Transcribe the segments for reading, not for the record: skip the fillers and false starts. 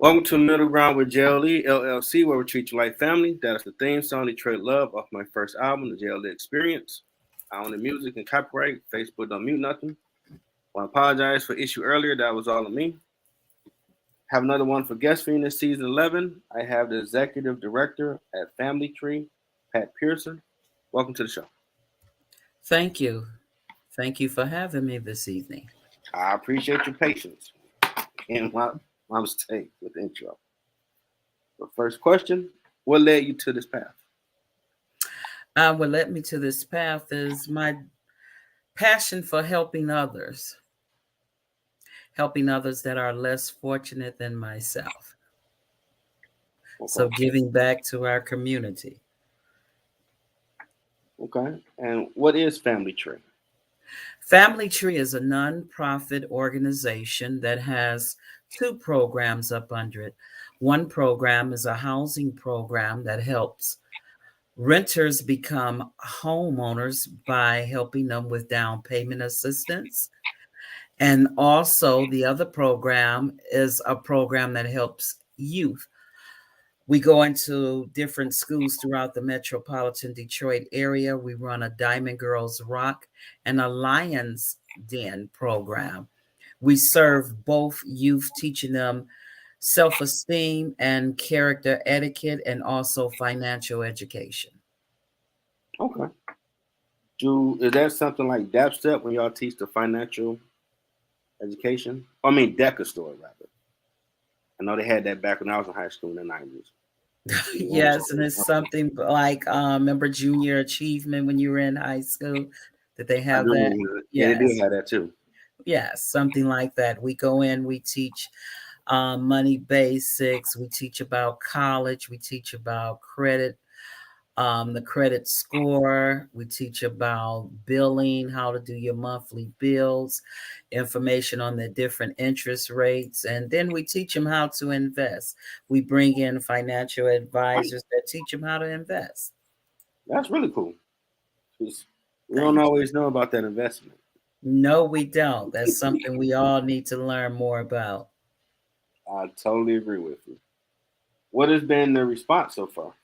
Welcome to Middle Ground with JLE, L.L.C, where we treat you like family. That is the theme song, Detroit Love, off my first album, The JLE Experience. I own the music and copyright. Facebook don't mute nothing. I want to apologize for issue earlier. That was all on me. Have another one for guest for this season 11. I have the executive director at Family Tree, Pat Pearson. Welcome to the show. Thank you. Thank you for having me this evening. I appreciate your patience and my mistake with the intro. The first question, what led you to this path? What led me to this path is my passion for helping others that are less fortunate than myself. Okay. So giving back to our community. Okay. And what is Family Tree? Family Tree is a nonprofit organization that has two programs up under it. One program is a housing program that helps renters become homeowners by helping them with down payment assistance. And also, the other program is a program that helps youth. We go into different schools throughout the metropolitan Detroit area. We run a Diamond Girls Rock and a Lions Den program. We serve both youth, teaching them self esteem and character etiquette, and also financial education. Okay. Is that something like DAP Step when y'all teach the financial education? DECA Store, rather. I know they had that back when I was in high school in the 90s. Yes, and it's something like remember junior achievement when you were in high school? Did they I have do that? remember that. Yeah, they did Yes, have that too. yes, something like that. We go in, we teach money basics, we teach about college, we teach about credit, the credit score. We teach about billing, how to do your monthly bills, information on the different interest rates, and then we teach them how to invest. We bring in financial advisors that teach them how to invest. That's really cool. 'Cause we don't Thank you. always know about that investment. No, we don't. That's something we all need to learn more about. I totally agree with you. What has been the response so far?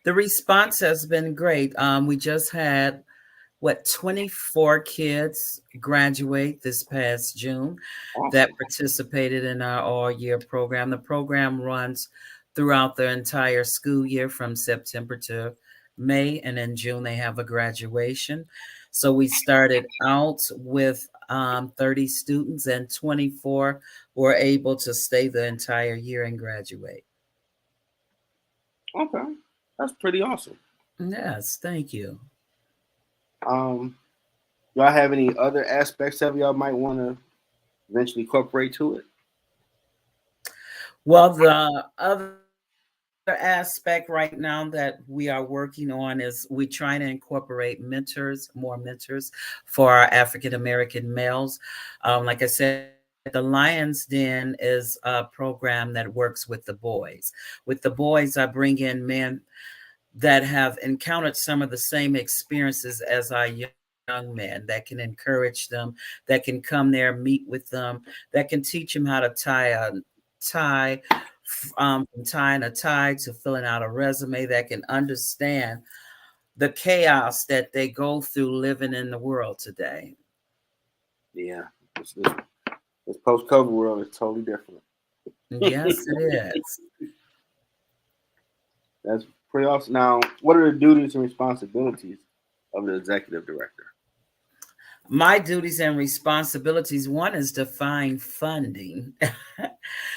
The response has been great. We just had 24 kids graduate this past June that Awesome. participated in our all-year program. The program runs throughout the entire school year from September to May, and in June they have a graduation. So we started out with 30 students, and 24 were able to stay the entire year and graduate. Okay. That's pretty awesome. Yes, thank you. Um, y'all have any other aspects of y'all might want to eventually incorporate to it? Well, the other aspect right now that we are working on is we're trying to incorporate more mentors for our African American males. Like I said, the Lions Den is a program that works with the boys. With the boys, I bring in men that have encountered some of the same experiences as our young men that can encourage them, that can come there, meet with them, that can teach them how to tie, from tying a tie to filling out a resume, that can understand the chaos that they go through living in the world today. Yeah. This post-COVID world is totally different. Yes, it is. That's pretty awesome. Now, what are the duties and responsibilities of the executive director? My duties and responsibilities, one is to find funding.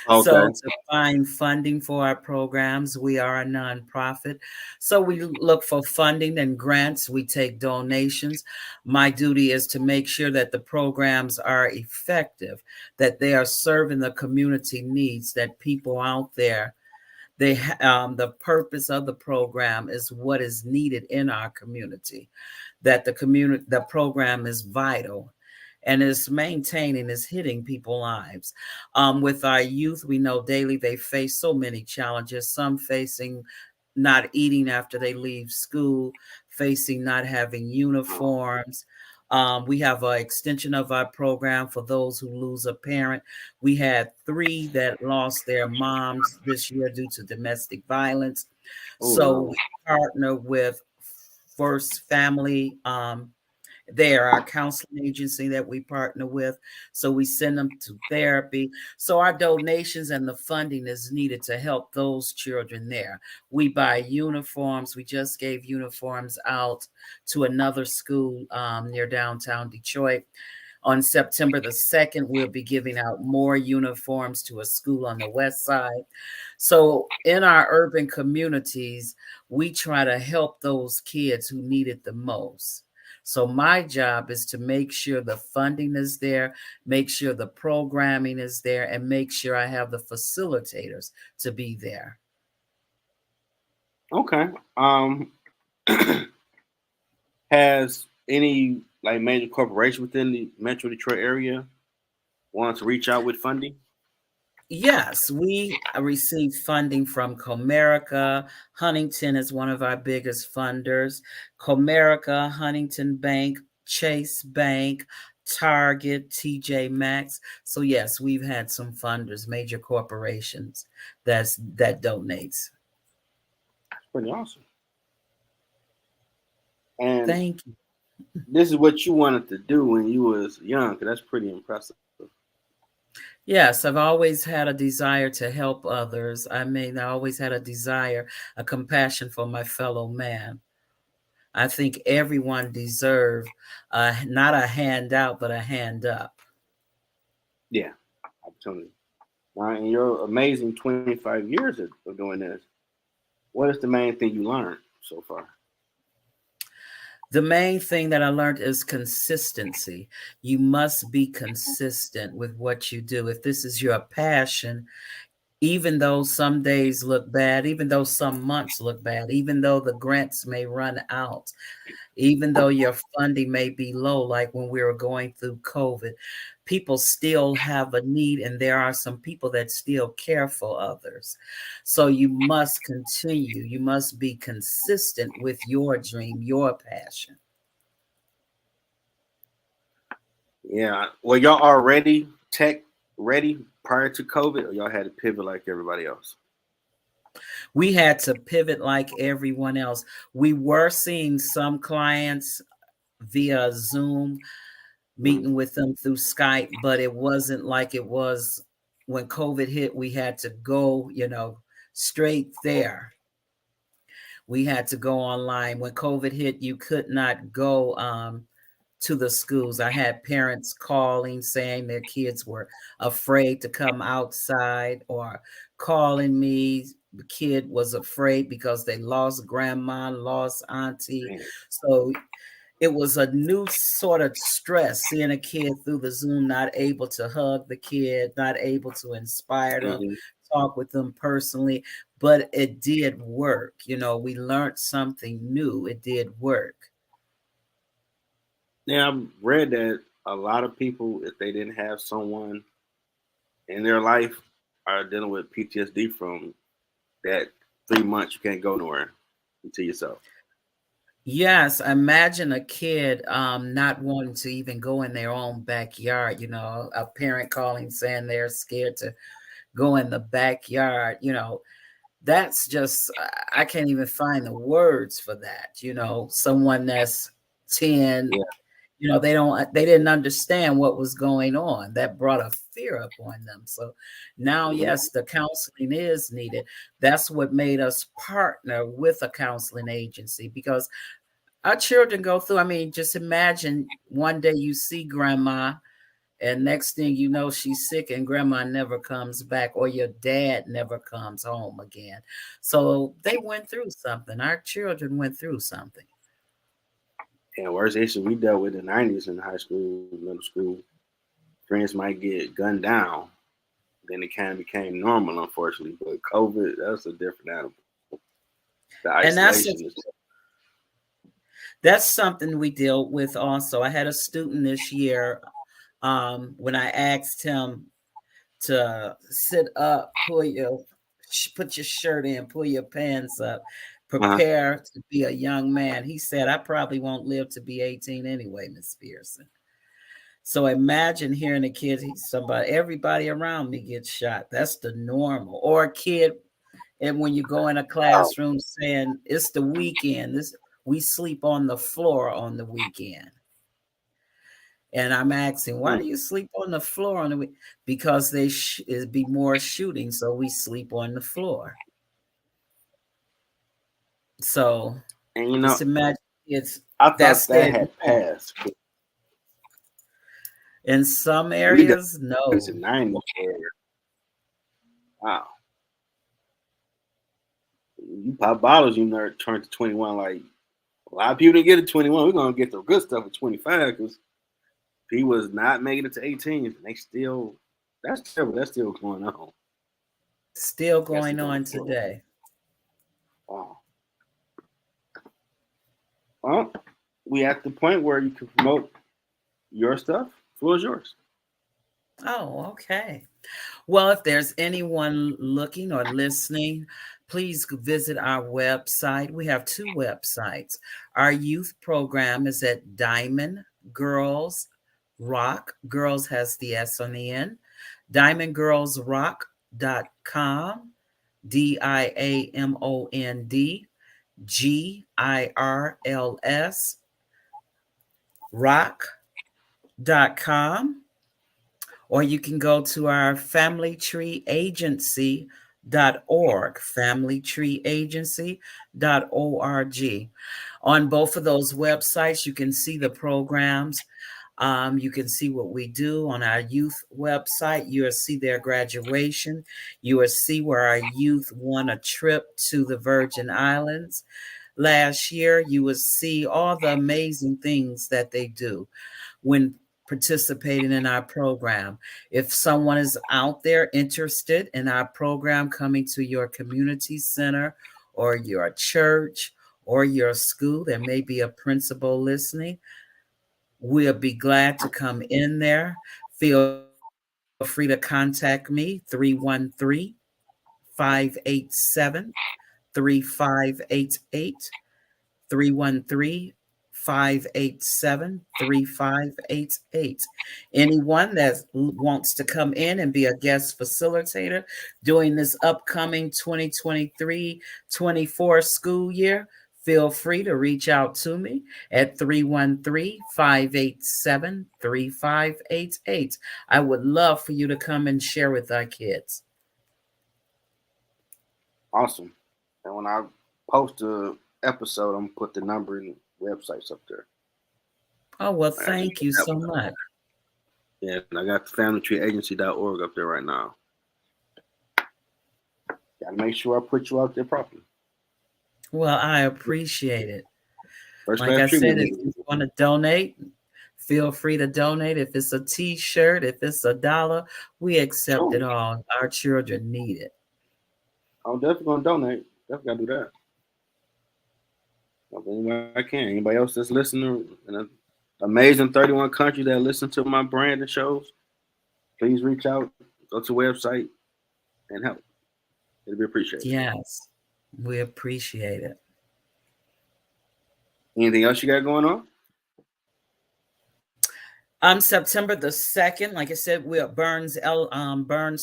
So Okay. to find funding for our programs, we are a nonprofit. So we look for funding and grants. We take donations. My duty is to make sure that the programs are effective, that they are serving the community needs, that people out there, the purpose of the program is what is needed in our community, that the program is vital and is maintaining, is hitting people's lives. With our youth, we know daily they face so many challenges, some facing not eating after they leave school, facing not having uniforms, We have an extension of our program for those who lose a parent. We had 3 that lost their moms this year due to domestic violence. Oh So no. we partner with First Family. They are our counseling agency that we partner with. So we send them to therapy. So our donations and the funding is needed to help those children there. We buy uniforms. We just gave uniforms out to another school near downtown Detroit. On September the 2nd, we'll be giving out more uniforms to a school on the west side. So in our urban communities, we try to help those kids who need it the most. So my job is to make sure the funding is there, make sure the programming is there, and make sure I have the facilitators to be there. Okay. Has any like major corporation within the Metro Detroit area want to reach out with funding? Yes, we receive funding from Comerica. Huntington is one of our biggest funders. Comerica, Huntington Bank, Chase Bank, Target, TJ Maxx. So yes, we've had some funders, major corporations that donates. That's pretty awesome. And Thank you. this is what you wanted to do when you was young, 'cause that's pretty impressive. Yes, I've always had a desire to help others. I always had a desire, a compassion for my fellow man. I think everyone deserves not a handout, but a hand up. Yeah, opportunity. Now, in your amazing 25 years of doing this, what is the main thing you learned so far? The main thing that I learned is consistency. You must be consistent with what you do. If this is your passion, even though some days look bad, even though some months look bad, even though the grants may run out, even though your funding may be low, like when we were going through COVID, people still have a need, and there are some people that still care for others. So you must continue. You must be consistent with your dream, your passion. Yeah, well, y'all already tech ready prior to COVID, or y'all had to pivot like everybody else? We had to pivot like everyone else. We were seeing some clients via Zoom, Mhm. meeting with them through Skype, but it wasn't like it was when COVID hit. We had to go, straight there. We had to go online. When COVID hit, you could not go to the schools. I had parents calling saying their kids were afraid to come outside, or calling me. The kid was afraid because they lost grandma, lost auntie. So it was a new sort of stress seeing a kid through the Zoom, not able to hug the kid, not able to inspire them, Mhm. talk with them personally. But it did work. We learned something new. It did work. Yeah, I've read that a lot of people, if they didn't have someone in their life, are dealing with PTSD from that 3 months you can't go nowhere to yourself. Yes, imagine a kid not wanting to even go in their own backyard, a parent calling saying they're scared to go in the backyard. That's just, I can't even find the words for that. Someone that's 10, Yeah. they didn't understand what was going on. That brought a fear upon them. So now, Mhm. yes, the counseling is needed. That's what made us partner with a counseling agency, because our children go through, just imagine one day you see grandma, and next thing you know, she's sick and grandma never comes back, or your dad never comes home again. So they went through something. Our children went through something. And worst issue we dealt with in the 90s in high school, middle school, friends might get gunned down. Then it kind of became normal, unfortunately. But COVID, that's a different animal. The And isolation is. that's something we deal with also. I had a student this year, when I asked him to sit up, put your shirt in, pull your pants up, Uh-huh. prepare to be a young man. He said, I probably won't live to be 18 anyway, Miss Pearson. So imagine hearing a kid, everybody around me gets shot. That's the normal. Or a kid, and when you go in a Oh, classroom saying it's the weekend, we sleep on the floor on the weekend. And I'm asking, why mm. do you sleep on the floor on the week? Because it'd be more shooting, so we sleep on the floor. So And you know, just imagine it's I that's thought that their had norm. passed. In some We done areas, this no. in 90s. Wow. You pop bottles, you nerd turn to 21. Like a lot of people didn't get to 21. We're gonna get the good stuff at 25 because he was not making it to 18. And they still, that's terrible. That's still going on. Still That's still going going on forward. today. Wow. Well, we at the point where you can promote your stuff. The floor is yours. Oh, okay. Well, if there's anyone looking or listening, please visit our website. We have two websites. Our youth program is at Diamond Girls Rock. Girls has the S on the end. DiamondGirlsRock.com. DIAMONDGIRLS rock.com. Or you can go to our familytreeagency.org, familytreeagency.org. On both of those websites, you can see the programs. You can see what we do on our youth website. You will see their graduation. You will see where our youth won a trip to the Virgin Islands last year. You will see all the amazing things that they do when participating in our program. If someone is out there interested in our program coming to your community center or your church or your school, there may be a principal listening. We'll be glad to come in there. Feel free to contact me, 313-587-3588. 313-587-3588. Anyone that wants to come in and be a guest facilitator during this upcoming 2023-24 school year, feel free to reach out to me at 313-587-3588. I would love for you to come and share with our kids. Awesome. And when I post the episode, I'm gonna put the number and websites up there. Oh, well, I just thank you that so one. much. Yeah, and I got the familytreeagency.org up there right now. Gotta make sure I put you out there properly. Well, I appreciate it. First Like class I said, treatment. if you want to donate, feel free to donate. If it's a t-shirt, if it's $1, we accept Sure. it all. Our children need it. I'm definitely gonna donate. Definitely gotta do that. Anybody I can. Anybody else that's listening in an amazing 31 countries that listen to my brand and shows, please reach out, go to the website and help. It'll be appreciated. Yes, we appreciate it. Anything else you got going on? September the 2nd, like I said, we're at Burns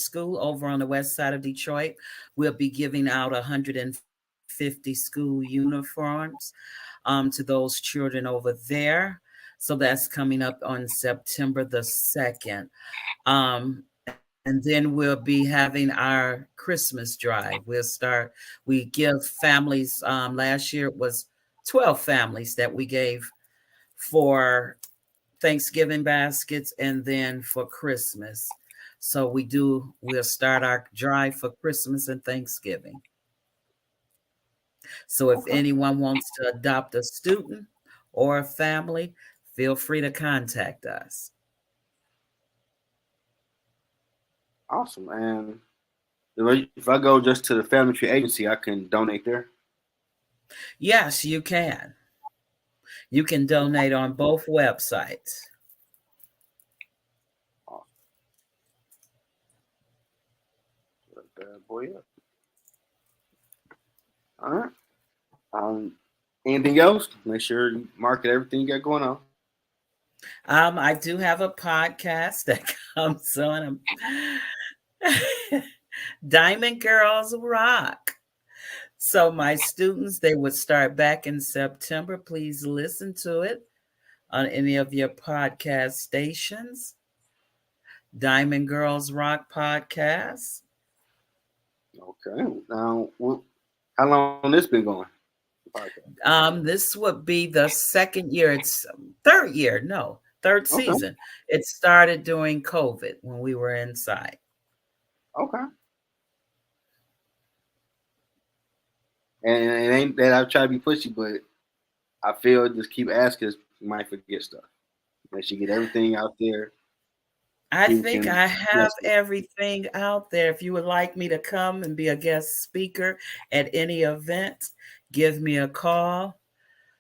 School over on the west side of Detroit. We'll be giving out 150 school uniforms to those children over there. So that's coming up on September the 2nd. And then we'll be having our Christmas drive. We give families, last year it was 12 families that we gave for Thanksgiving baskets and then for Christmas. So we'll start our drive for Christmas and Thanksgiving. So if Okay. anyone wants to adopt a student or a family, feel free to contact us. Awesome. And if I go just to the Family Tree Agency, I can donate there. Yes, you can. You can donate on both websites. Awesome. Let that boy up. All right. Um, Anything else? Make sure you market everything you got going on. I do have a podcast that comes on. Diamond Girls Rock. So my students, they would start back in September. Please listen to it on any of your podcast stations. Diamond Girls Rock podcast. Okay. Now, how long this been going? Podcast. This would be the second year. It's third year. No, third Okay. season. It started during COVID when we were inside. Okay. And it ain't that I try to be pushy, but I feel just keep asking, you might forget stuff. Make sure you get everything out there. I People think can I have yes. everything out there. If you would like me to come and be a guest speaker at any event, give me a call.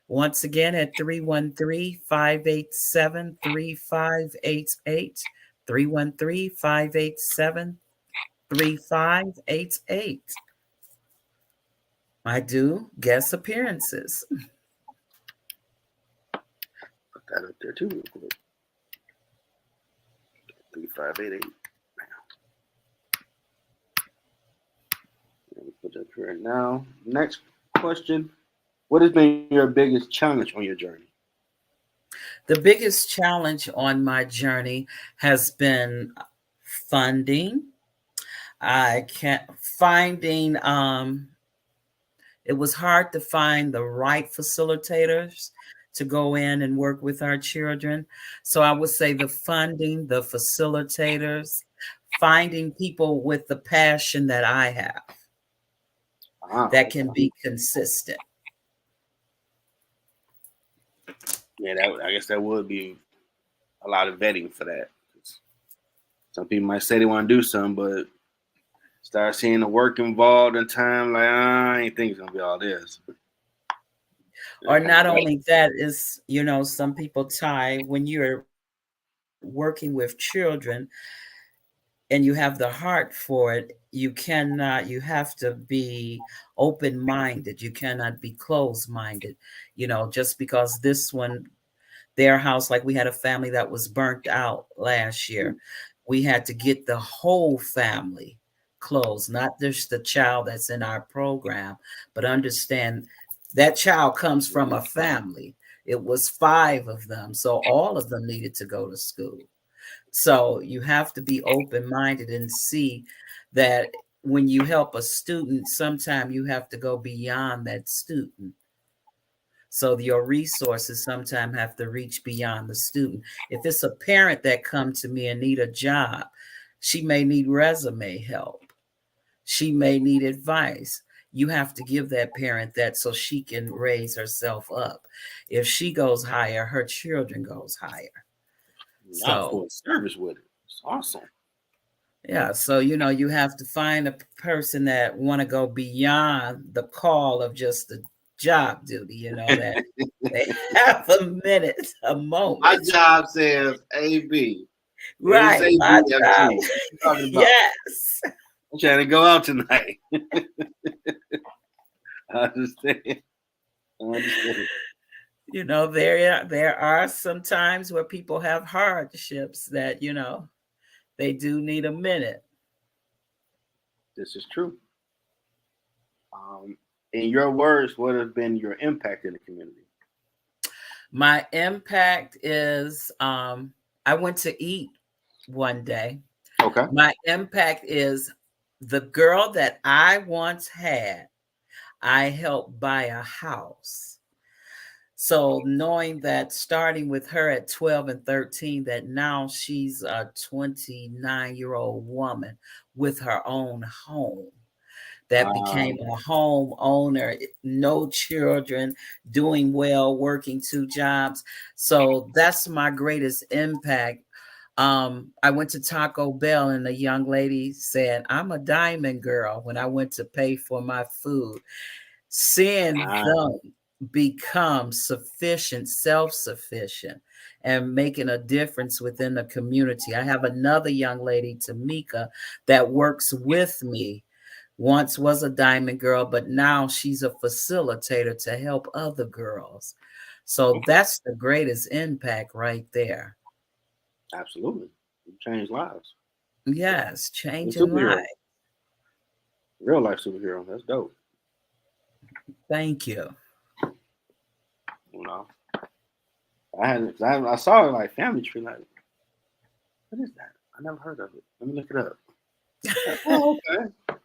Once again at 313-587-3588. 313-587-3588. I do guest appearances. Put that up there too, real quick. 3588. Put that right now. Next question. What has been your biggest challenge on your journey? The biggest challenge on my journey has been funding. I can't finding it was hard to find the right facilitators to go in and work with our children. So I would say the funding, the facilitators, finding people with the passion that I have that can be consistent. Yeah, I guess that would be a lot of vetting for that. Some people might say they want to do something, but start seeing the work involved in time, like I ain't think it's gonna be all this. Or not only that is, some people tie when you're working with children and you have the heart for it, you have to be open-minded. You cannot be closed-minded. Just because their house, like we had a family that was burnt out last year. We had to get the whole family closed, not just the child that's in our program, but understand that child comes from a family. It was 5 of them, so all of them needed to go to school. So you have to be open-minded and see that when you help a student, sometimes you have to go beyond that student. So your resources sometimes have to reach beyond the student. If it's a parent that come to me and need a job, she may need resume help. She may need advice. You have to give that parent that so she can raise herself up. If she goes higher, her children goes higher. Y'all full So service with it. It's awesome. yeah, so you have to find a person that want to go beyond the call of just the job duty, that they have a minute, a My moment. job says AB. It Right, say my job. BFG. What you talking about? Yes. I'm trying to go out tonight. I understand. I understand. There are some times where people have hardships that, they do need a minute. This is true. In your words, what has been your impact in the community? My impact is I went to eat one day. Okay. My impact is the girl that I once had, I helped buy a house. So knowing that starting with her at 12 and 13, that now she's a 29-year-old woman with her own home that became a homeowner, no children, doing well, working 2 jobs. So that's my greatest impact. I went to Taco Bell and a young lady said, "I'm a diamond girl," when I went to pay for my food. Seeing them become sufficient, self-sufficient, and making a difference within the community. I have another young lady, Tamika, that works with me Once was a diamond girl, but now she's a facilitator to help other girls. So Okay. that's the greatest impact right there. Absolutely. You change lives. Yes, You're a changing superhero. lives. Real life superhero. That's dope. Thank you. You know. I saw it like Family Tree. Like, what is that? I never heard of it. Let me look it up. Like, oh, okay.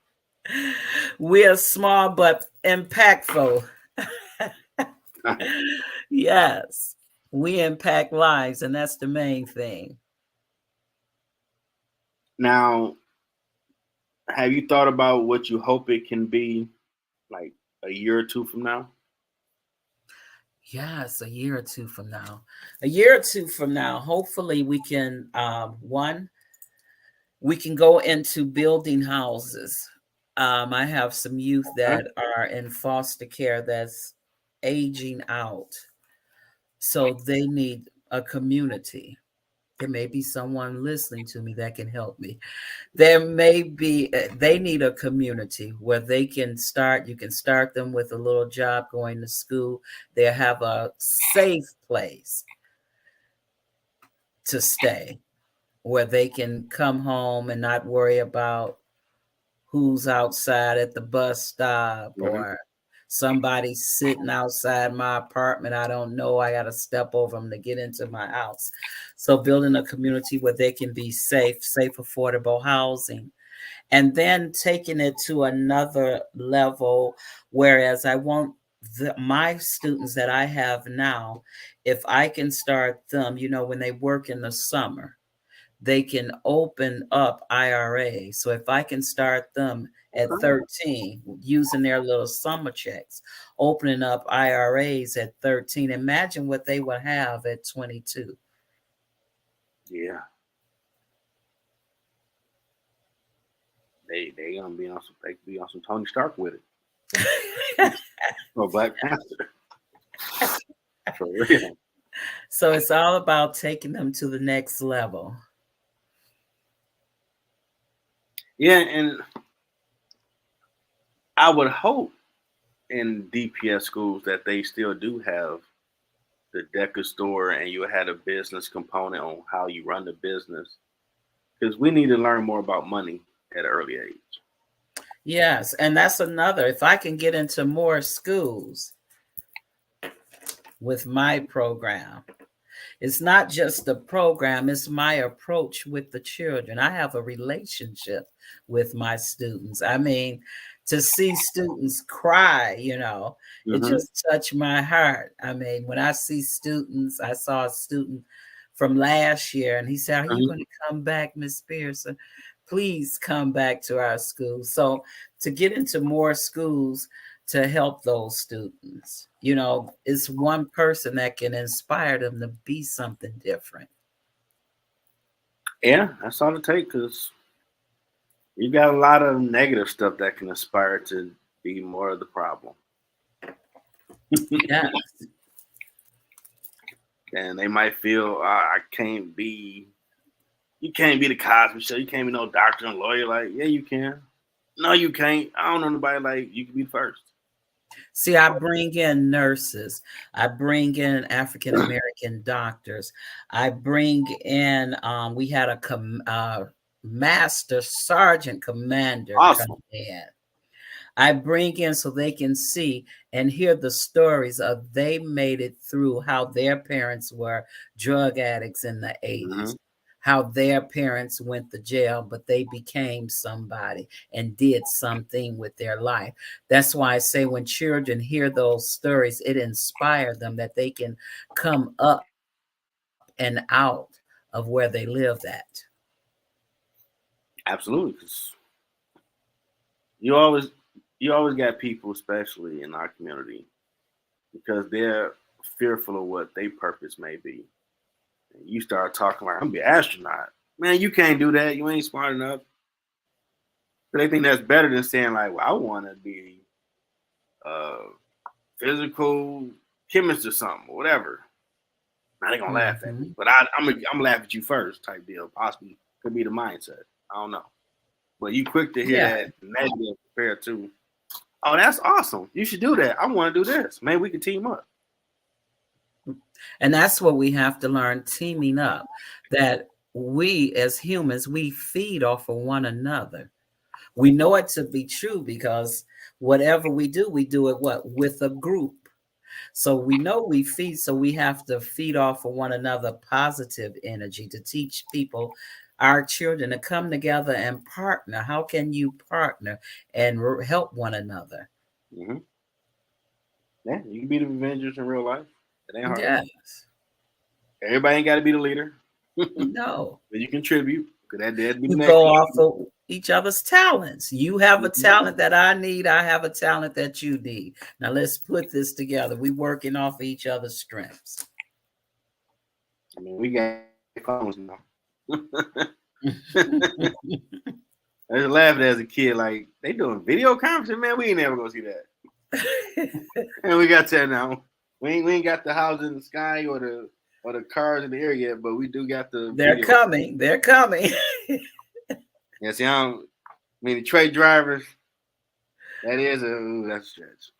We are small but impactful. Yes, we impact lives, and that's the main thing. Now, have you thought about what you hope it can be like a year or two from now? Yes, a year or two from now. A year or two from now, hopefully we can one, we can go into building houses. I have some youth Okay. that are in foster care that's aging out. So they need a community. There may be someone listening to me that can help me. There may be, they need a community where they can start. You can start them with a little job, going to school. They have a safe place to stay where they can come home and not worry about who's outside at the bus stop Mm-hmm. or somebody sitting outside my apartment. I don't know. I got to step over them to get into my house. So building a community where they can be safe, affordable housing, and then taking it to another level. Whereas I want my students that I have now, if I can start them, when they work in the summer, they can open up IRA. So if I can start them at Okay. 13 using their little summer checks, opening up IRAs at 13, imagine what they would have at 22. Yeah. They gonna be on some they could be on some Tony Stark with it. Or Black Panther. For real. So it's all about taking them to the next level. Yeah, and I would hope in DPS schools that they still do have the Deca store and you had a business component on how you run the business. Because we need to learn more about money at an early age. Yes, and that's another. If I can get into more schools with my program, it's not just the program, it's my approach with the children. I have a relationship with my students. I mean, to see students cry, it Mm-hmm. just touched my heart. I mean, when I see students, I saw a student from last year and he said, "Are you Mm-hmm. going to come back, Miss Pearson? Please come back to our school." So to get into more schools to help those students. It's one person that can inspire them to be something different. Yeah, that's all it takes because you got a lot of negative stuff that can aspire to be more of the problem. Yeah. And they might feel, I can't be, you can't be the Cosby Show. You can't be no doctor and lawyer. Like, yeah, you can. No, you can't. I don't know nobody like you can be the first. See, I bring in nurses. I bring in African American doctors. I bring in, we had a master sergeant commander come Awesome. in. I bring in so they can see and hear the stories of they made it through, how their parents were drug addicts in the 80s, Hmm. how their parents went to jail, but they became somebody and did something with their life. That's why I say when children hear those stories, it inspires them that they can come up and out of where they lived at. Absolutely. 'Cause you always you always got people, especially in our community, because they're fearful of what their purpose may be. And you start talking like, I'm gonna be an astronaut. Man, you can't do that. You ain't smart enough. But they think that's better than saying like, well, I want to be a physical chemist or something, or whatever. Now they gonna laugh at me, Mhm. but I'm gonna laugh at you first, type deal. Possibly could be the mindset. I don't know, but you quick to hear Yeah. that negative. compared to, oh, that's awesome. You should do that. I want to do this. Maybe we can team up. And that's what we have to learn, teaming up, that we as humans, we feed off of one another. We know it to be true because whatever we do it what? With a group. So we know we feed, so we have to feed off of one another positive energy to teach people, our children, to come together and partner. How can you partner and help one another? Mm-hmm. Yeah, you can be the Avengers in real life. It ain't hard. Yes. Everybody ain't got to be the leader. No. But you contribute. That'd be the You next go one. off of each other's talents. You have a talent that I need. I have a talent that you need. Now let's put this together. We working off of each other's strengths. I mean, we got phones now. I just laughed as a kid, like they doing video conferencing, man. We ain't never gonna see that. And we got that now. We ain't got the house in the sky or the cars in the air yet, but we do got the. They're video. coming. They're coming. Yeah, see, I mean the trade drivers. That's a stretch.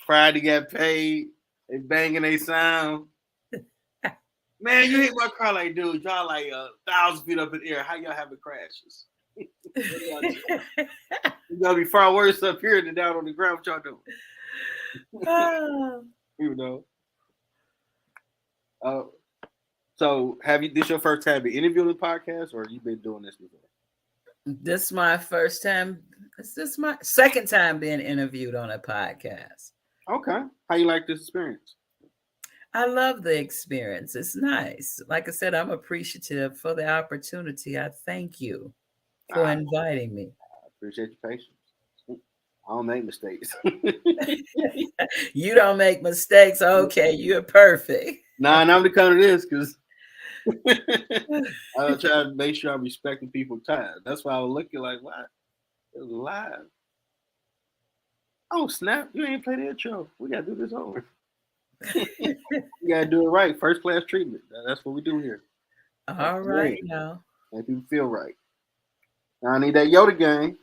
Friday got paid. They banging they sound. Man, you hit my car like, dude, y'all like 1,000 feet up in the air. How y'all having crashes? It's gonna be far worse up here than down on the ground. What y'all doing? You know. So this your first time being interviewed on the podcast, or you been doing this before? This is my first time. This is my second time being interviewed on a podcast. Okay. How you like this experience? I love the experience. It's nice. Like I said, I'm appreciative for the opportunity. I thank you for inviting me. I appreciate your patience. I don't make mistakes. You don't make mistakes. Okay, you're perfect. Nah, and I'm to come to this because I try to make sure I'm respecting people's time. That's why I was looking like, what? It was live. Oh, snap. You ain't played the intro. We got to do this over. You got to do it right. First class treatment. That's what we do here. All right, now. Make people feel right. Now I need that Yoda game.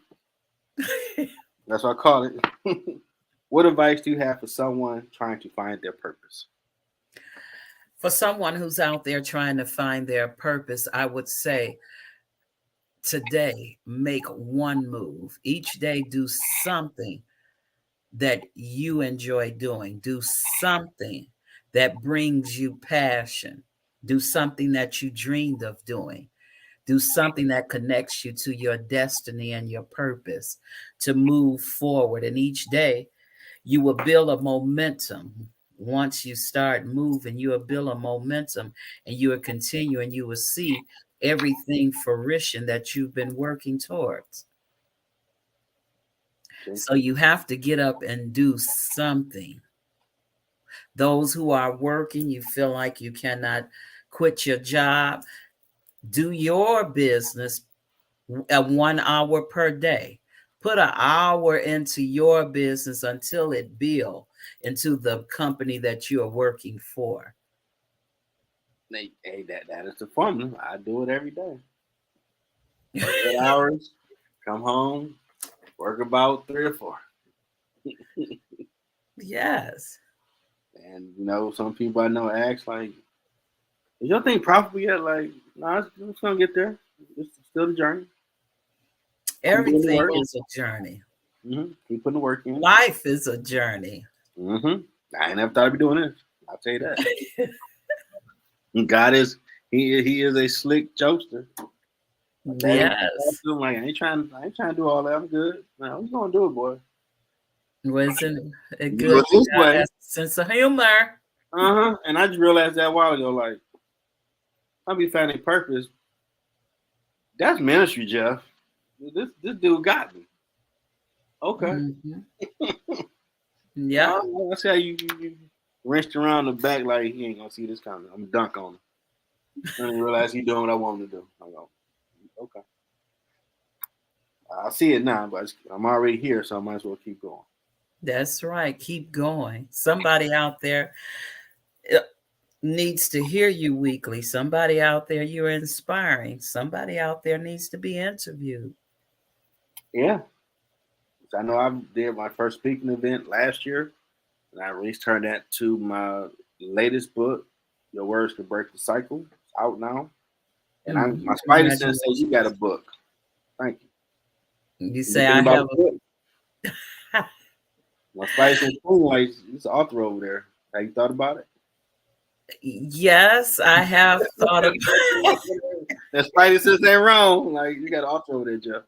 That's what I call it. What advice do you have for someone trying to find their purpose? For someone who's out there trying to find their purpose, I would say today, make one move. Each day, do something that you enjoy doing. Do something that brings you passion. Do something that you dreamed of doing. Do something that connects you to your destiny and your purpose to move forward. And each day, you will build a momentum. Once you start moving, you will build a momentum and you will continue and you will see everything fruition that you've been working towards. Okay. So you have to get up and do something. Those who are working, you feel like you cannot quit your job, do your business at 1 hour per day. Put an hour into your business until it builds into the company that you are working for. Hey, that is the formula. I do it every day. Work 8 hours, come home, work about 3 or 4. Yes. And some people I know ask like, "Is your thing profitable yet?" Like, no, it's gonna get there. It's still the journey. Everything is a journey. Mm-hmm. Keep putting the work in. Life is a journey. Mm-hmm. I ain't never thought I'd be doing this. I'll tell you that. God is he is a slick jokester. Yes. Like I ain't trying to do all that. I'm good. Man, I'm gonna do it, boy. Wasn't it good? This way. Sense of humor. And I just realized that a while ago, like, I'll be finding purpose. That's ministry, Jeff. This dude got me. Okay. Mm-hmm. Yeah. I see how you wrenched around the back like he ain't gonna see this coming. I'm dunk on him. I didn't realize he's doing what I want him to do. I'm going, okay. I see it now, but I'm already here, so I might as well keep going. That's right. Keep going. Somebody out there needs to hear you weekly. Somebody out there you're inspiring. Somebody out there needs to be interviewed. Yeah. So I know I did my first speaking event last year, and I returned that to my latest book, Your Words to Break the Cycle. It's out now. And my Spidey sense says you got a Congratulations. book. Thank you. You What you say think I about have the book? My Spidey sense like it's an author over there. Have you thought about it? yes, I have thought about That Spidey sense ain't wrong. Like you got an author over there, Jeff.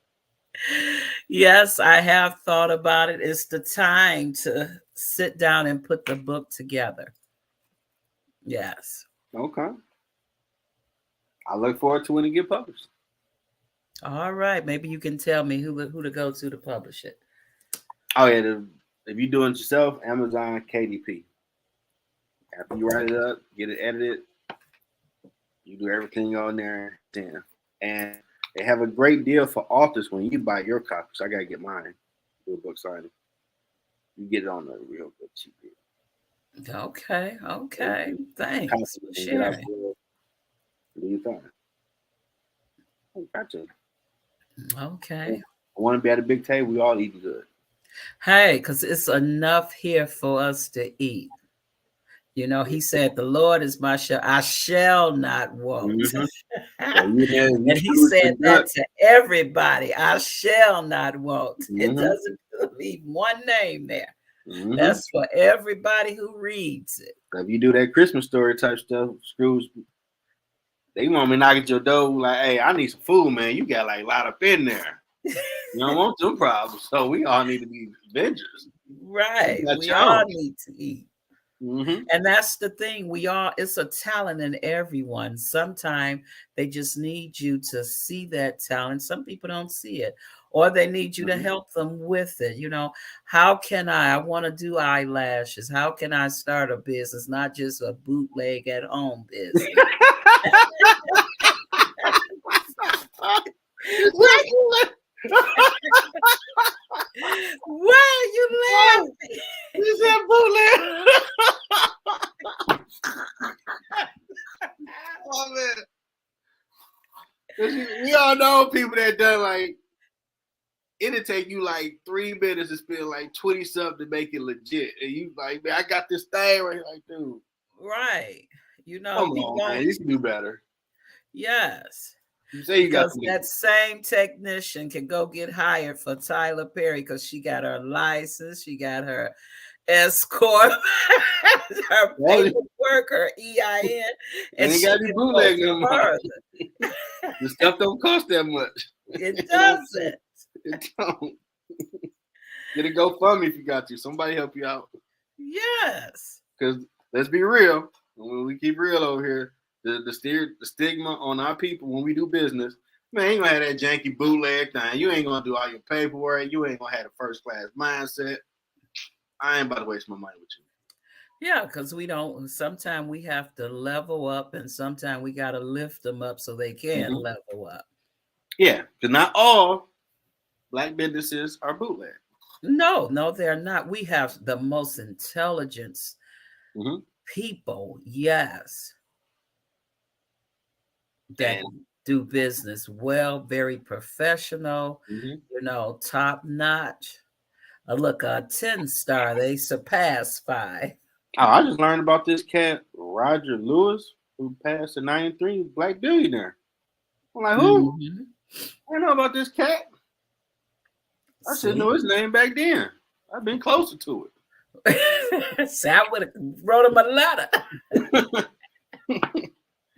yes, I have thought about it. It's the time to sit down and put the book together. Yes. Okay. I look forward to when it get published. All right. Maybe you can tell me who to go to publish it. Oh yeah, if you doing it yourself, Amazon KDP. After you write it up, get it edited, you do everything on there. Then, and they have a great deal for authors when you buy your copy. So I gotta get mine. Do a book signing. You get it on the real good cheap deal. Okay. Okay. Thanks for And get out sharing. there. Do your thing. Oh, gotcha. Okay. I want to be at a big table. We all eating good. Hey, because it's enough here for us to eat. You know, he said, "The Lord is my shepherd; I shall not want." Mm-hmm. So you there, you And he screwed said the that gut. to everybody. I shall not want. It Mm-hmm. doesn't leave one name there. Mm-hmm. That's for everybody who reads it. So if you do that Christmas story type stuff, screws, they want me to knock at your door like, "Hey, I need some food, man. You got like a lot up in there. You don't want them problems. So we all need to be Avengers. Right. You got We your all own." need to eat. Mm-hmm. And that's the thing. It's a talent in everyone. Sometimes they just need you to see that talent. Some people don't see it, or they need you to Mm-hmm. help them with it. You know, how can I want to do eyelashes? How can I start a business, not just a bootleg at home business? Why, why are you laughing? You said bootleg. Oh man. We all know people that done like it'll take you like 3 minutes to spend like 20 something to make it legit. And you like, man, I got this thing right here. Like, dude, Right. You know, come you on, man. want, You can do better. yes. You say you got Because the that same technician can go get hired for Tyler Perry because she got her license, she got her escort, her money. paperwork, her EIN, You and ain't she got any can go bootleg no more. further. The stuff don't cost that much. It doesn't. It don't. Get a GoFundMe if you got to. Somebody help you out. Yes. Because let's be real. When we keep real over here, the stigma on our people when we do business, man, you ain't gonna have that janky bootleg thing. You ain't gonna do all your paperwork. You ain't gonna have a first class mindset. I ain't about to waste my money with you. Yeah, because we don't, sometimes we have to level up and sometimes we got to lift them up so they can Mm-hmm. level up. Yeah, because not all black businesses are bootleg. No, they're not. We have the most intelligence Mm-hmm. people, yes, that And do business well, very professional, mm-hmm. you know, top notch. Look, a 10-star, they surpass 5. Oh, I just learned about this cat, Roger Lewis, who passed in '93, black billionaire. I'm like, who? Mm-hmm. I know about this cat. I should See? know his name back then. I've been closer to See, I would have wrote him a letter.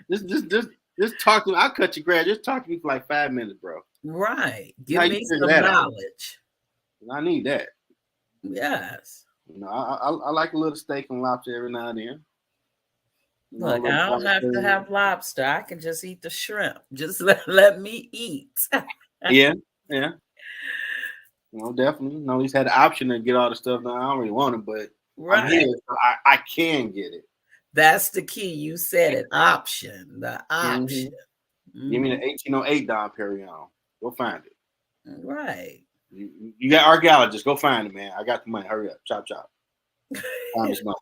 it. Just talk to me. I'll cut your grass. Just talk to me for like 5 minutes, bro. Right. How Give you me figure some that out? knowledge. I need that. Yes. You know, I like a little steak and lobster every now and then. You know, a Look, little I don't have to broccoli. have lobster. I can just eat the shrimp. Just let me eat. Yeah, yeah. You know, definitely. You know, he's had the option to get all the stuff now. I don't really want it, but I'm Right. here, so I can get it. That's the key. You said it. Option. The option. Mm-hmm. Give me the Mhm. 1808 Don Perignon. Go find it. Right. You got archaeologists. Go find it, man. I got the money. Hurry up. Chop chop. Time is money.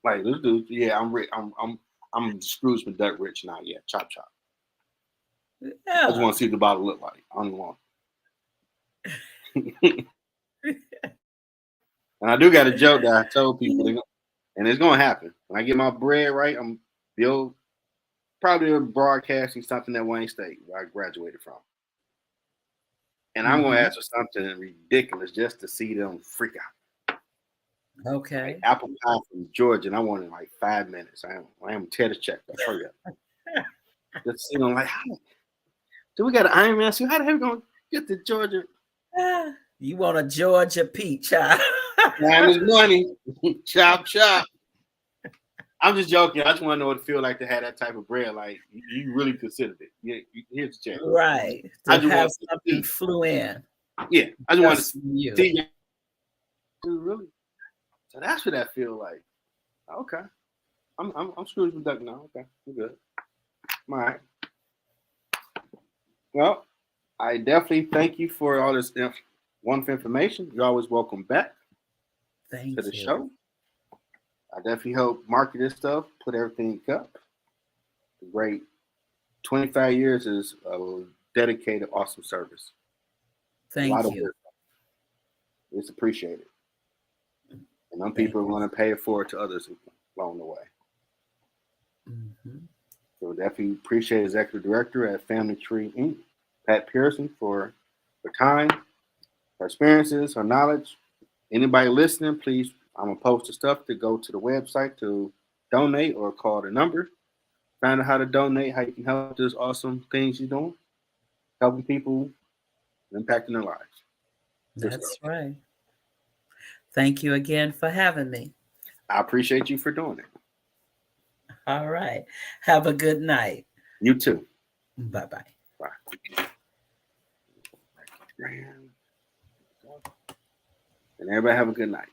Like this dude. Yeah, I'm rich. I'm Scrooge McDuck rich now. Yeah, chop chop. I just Yeah. want to see what the bottle look like. I don't want. And I do got a joke that I told people, and it's gonna happen. When I get my bread right, I'm build probably broadcasting something at Wayne State where I graduated from. And I'm gonna ask for something ridiculous just to see them freak out. Okay. Like apple pie from Georgia, and I want it in like 5 minutes. I am tear the check. Hurry up. Just see them like, do we got an Iron Man suit? How the hell we gonna get to Georgia? You want a Georgia peach, huh? Time is money. Chop, chop. I'm just joking. I just want to know what it feels like to have that type of bread. Like you really considered it. Yeah, here's the check. Right. I To just have want something flew in. Yeah, I just want to Just you. see you. Really. So that's what that feels like. Okay, I'm Scrooge McDuck now. Okay, we're good. All right. Well, I definitely thank you for all this wonderful information. You're always welcome back to the show. I definitely help market this stuff, put everything up. Great. 25 years is a dedicated, awesome service. Thank you. It's appreciated. And some people are going to pay it forward to others along the way. So definitely appreciate Executive Director at Family Tree Inc., Pat Pearson, for her time, her experiences, her knowledge. Anybody listening, please, I'm going to post the stuff to go to the website to donate or call the number. Find out how to donate, how you can help this awesome things you're doing, helping people, impacting their lives. That's right. Thank you again for having me. I appreciate you for doing it. All right. Have a good night. You too. Bye-bye. Bye. And everybody have a good night.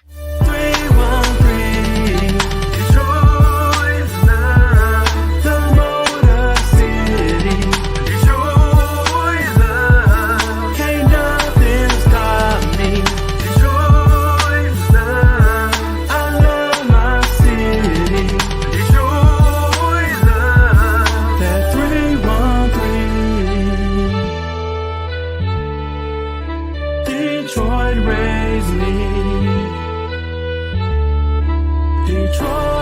313 Detroit love, the Motor City. Detroit love, can't nothing stop me. Detroit love, I love my city. Detroit love, that 313. Detroit raised me. Detroit.